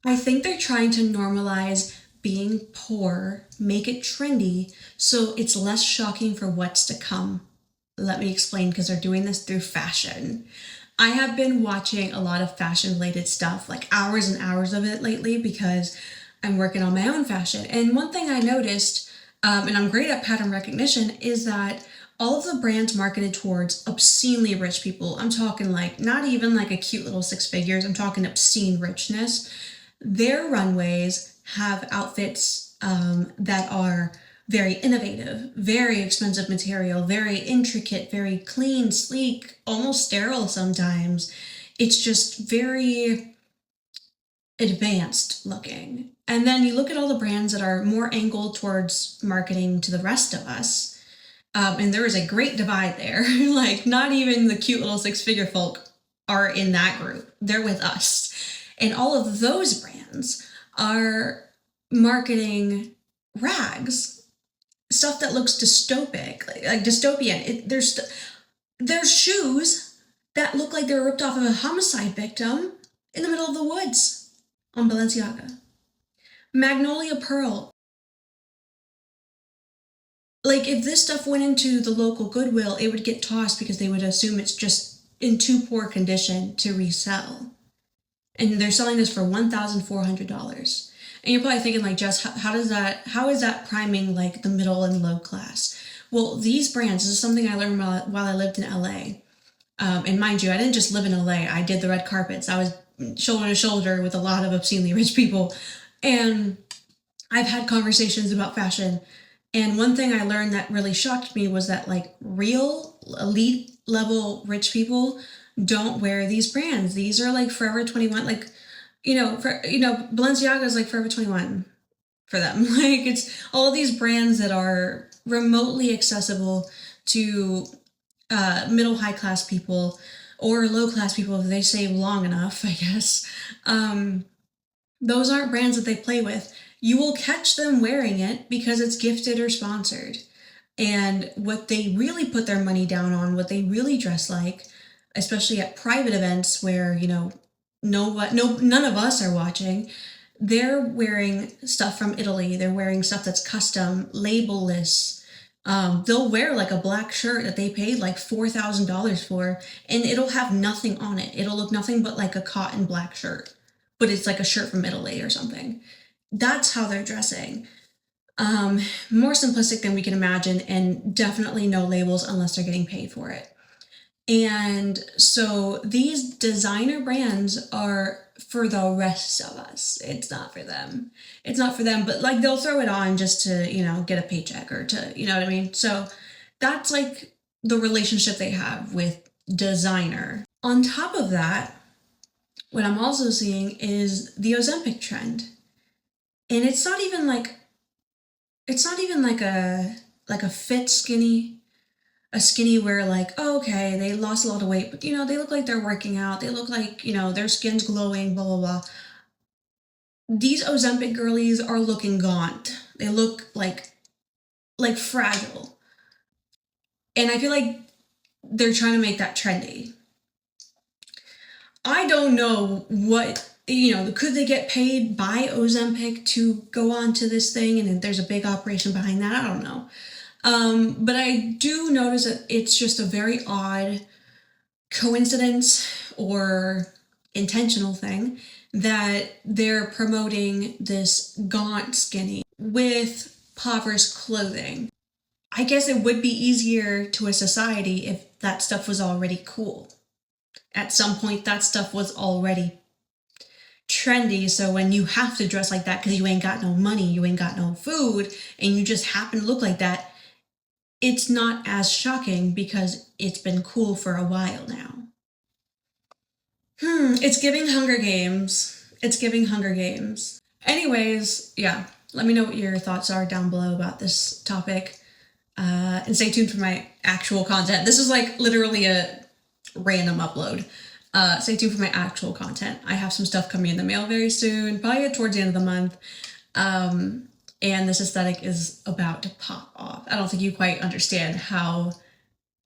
I think they're trying to normalize being poor, make it trendy, so it's less shocking for what's to come. Let me explain, because they're doing this through fashion. I have been watching a lot of fashion related stuff, like hours and hours of it lately, because I'm working on my own fashion. And one thing I noticed, and I'm great at pattern recognition, is that all of the brands marketed towards obscenely rich people, I'm talking like not even like a cute little six figures, I'm talking obscene richness, their runways have outfits that are very innovative, very expensive material, very intricate, very clean, sleek, almost sterile sometimes. It's just very advanced looking. And then you look at all the brands that are more angled towards marketing to the rest of us, and there is a great divide there. Like, not even the cute little six-figure folk are in that group. They're with us. And all of those brands are marketing rags, stuff that looks dystopic, like dystopian. There's shoes that look like they were ripped off of a homicide victim in the middle of the woods on Balenciaga. Magnolia Pearl. Like, if this stuff went into the local Goodwill, it would get tossed because they would assume it's just in too poor condition to resell. And they're selling this for $1,400. And you're probably thinking, like, Jess, how is that priming like the middle and low class? Well, these brands, this is something I learned while I lived in LA. And mind you, I didn't just live in LA. I did the red carpets. I was shoulder to shoulder with a lot of obscenely rich people. And I've had conversations about fashion. And one thing I learned that really shocked me was that, like, real elite level rich people don't wear these brands. These are like Forever 21, like, Balenciaga is like Forever 21 for them. Like, it's all these brands that are remotely accessible to middle high class people or low class people if they save long enough, I guess. Those aren't brands that they play with. You will catch them wearing it because it's gifted or sponsored. And what they really put their money down on, what they really dress like, especially at private events where, none of us are watching, they're wearing stuff from Italy. They're wearing stuff that's custom, labelless. They'll wear like a black shirt that they paid like $4,000 for, and it'll have nothing on it. It'll look nothing but like a cotton black shirt, but it's like a shirt from Italy or something. That's how they're dressing. More simplistic than we can imagine, and definitely no labels unless they're getting paid for it. And so these designer brands are for the rest of us. It's not for them. It's not for them, but like they'll throw it on just to, get a paycheck or to, you know what I mean? So that's like the relationship they have with designer. On top of that, what I'm also seeing is the Ozempic trend. And it's not even like a fit skinny, a skinny where like, oh, okay, they lost a lot of weight, but they look like they're working out. They look like, their skin's glowing, blah, blah, blah. These Ozempic girlies are looking gaunt. They look like fragile. And I feel like they're trying to make that trendy. I don't know what, could they get paid by Ozempic to go on to this thing, and if there's a big operation behind that? I don't know. But I do notice that it's just a very odd coincidence or intentional thing that they're promoting this gaunt skinny with impoverished clothing. I guess it would be easier to a society if that stuff was already cool. At some point, that stuff was already trendy, so when you have to dress like that because you ain't got no money, you ain't got no food, and you just happen to look like that, it's not as shocking because it's been cool for a while now. It's giving Hunger Games. It's giving Hunger Games. Anyways, yeah, let me know what your thoughts are down below about this topic. And stay tuned for my actual content. This is like literally a random upload. Stay tuned for my actual content. I have some stuff coming in the mail very soon, probably towards the end of the month. And this aesthetic is about to pop off. I don't think you quite understand how,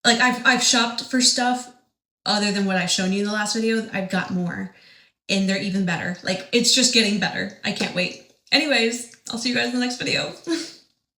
like, I've shopped for stuff other than what I've shown you in the last video. I've got more. and they're even better. Like, it's just getting better. I can't wait. Anyways, I'll see you guys in the next video.